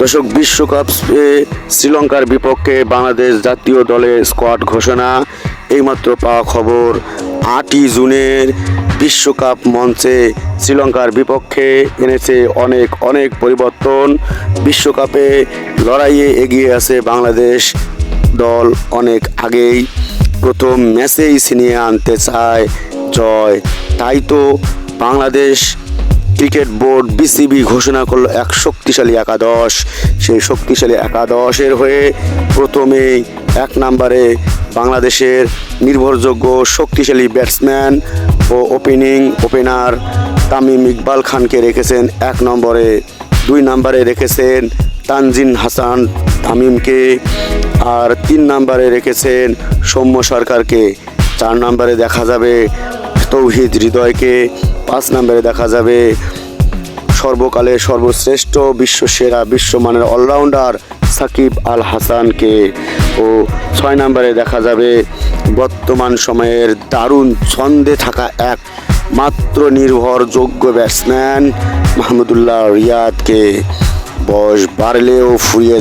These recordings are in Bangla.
দর্শক, বিশ্বকাপ শ্রীলঙ্কার বিপক্ষে বাংলাদেশ জাতীয় দলের স্কোয়াড ঘোষণা। এইমাত্র পাওয়া খবর, 8ই জুনের বিশ্বকাপ মঞ্চে শ্রীলঙ্কার বিপক্ষে এনেছে অনেক পরিবর্তন। বিশ্বকাপে লড়াইয়ে এগিয়ে আছে বাংলাদেশ দল অনেক আগেই। প্রথম ম্যাচেই ছিনিয়ে আনতে চায় জয়। তাই তো বাংলাদেশ ক্রিকেট বোর্ড বিসিবি ঘোষণা করলো এক শক্তিশালী একাদশ। সেই শক্তিশালী একাদশের হয়ে প্রথমেই 1 নম্বরে বাংলাদেশের নির্ভরযোগ্য শক্তিশালী ব্যাটসম্যান ও ওপেনার তামিম ইকবাল খানকে রেখেছেন 1 নম্বরে। 2 নম্বরে রেখেছেন তানজিন হাসান তামিমকে, আর 3 নম্বরে রেখেছেন সৌম্য সরকারকে। 4 নম্বরে দেখা যাবে তৌহিদ হৃদয়কে। 5 নম্বরে দেখা যাবে সর্বকালের সর্বশ্রেষ্ঠ বিশ্বসেরা বিশ্বমানের অলরাউন্ডার সাকিব আল হাসানকে। ও 6 নম্বরে দেখা যাবে বর্তমান সময়ের দারুণ ছন্দে থাকা এক মাত্র নির্ভরযোগ্য ব্যাটসম্যান মাহমুদুল্লাহ রিয়াদকে। বয়স বাড়লেও ফুরিয়ে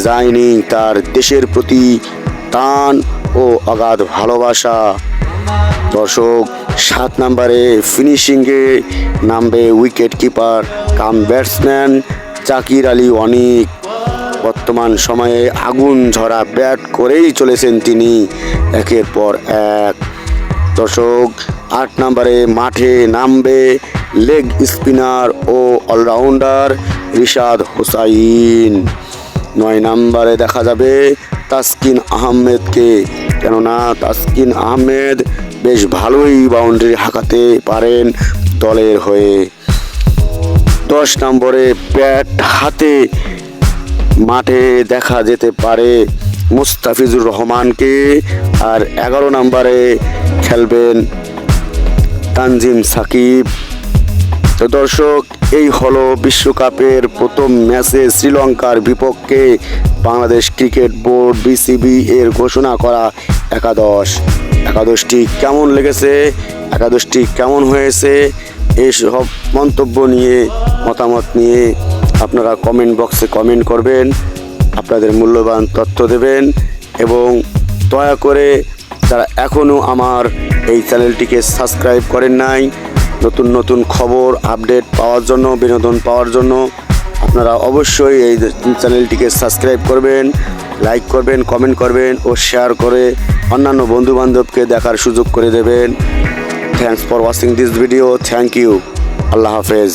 যায়নি তার দেশের প্রতি টান ও অগাধ ভালোবাসা। দর্শক, 7 নম্বরে ফিনিশিংয়ে নামবে wicket keeper cum batsman Zakir Ali Anik. বর্তমান সময়ে আগুন ঝরা ব্যাট করেই চলেছেন তিনি একের পর এক। দর্শক, 8 নম্বরে মাঠে নামবে লেগ স্পিনার ও অলরাউন্ডার রিশাদ হোসাইন। 9 নম্বরে দেখা যাবে তাসকিন আহমেদকে, কেননা তাসকিন আহমেদ বেশ ভালোই বাউন্ডারি হাঁকাতে পারেন দলের হয়ে। 10 নম্বরে ব্যাট হাতে মাঠে দেখা যেতে পারে মুস্তাফিজুর রহমানকে, আর 11 নম্বরে খেলবেন তানজিম সাকিব। তো দর্শক, এই হলো বিশ্বকাপের প্রথম ম্যাচে শ্রীলঙ্কার বিপক্ষে বাংলাদেশ ক্রিকেট বোর্ড বিসিবি এর ঘোষণা করা একাদশটি কেমন লেগেছে, একাদশটি কেমন হয়েছে, এই সব মতামত নিয়ে আপনারা কমেন্ট বক্সে কমেন্ট করবেন, আপনাদের মূল্যবান তথ্য দেবেন। এবং দয়া করে যারা এখনও আমার এই চ্যানেলটিকে সাবস্ক্রাইব করেন নাই, নতুন খবর আপডেট পাওয়ার জন্য, বিনোদন পাওয়ার জন্য আপনারা অবশ্যই এই চ্যানেলটিকে সাবস্ক্রাইব করবেন, লাইক করবেন, কমেন্ট করবেন ও শেয়ার করে অন্যান্য বন্ধুবান্ধবকে দেখার সুযোগ করে দেবেন। Thanks for watching this video. Thank you. Allah হাফেজ।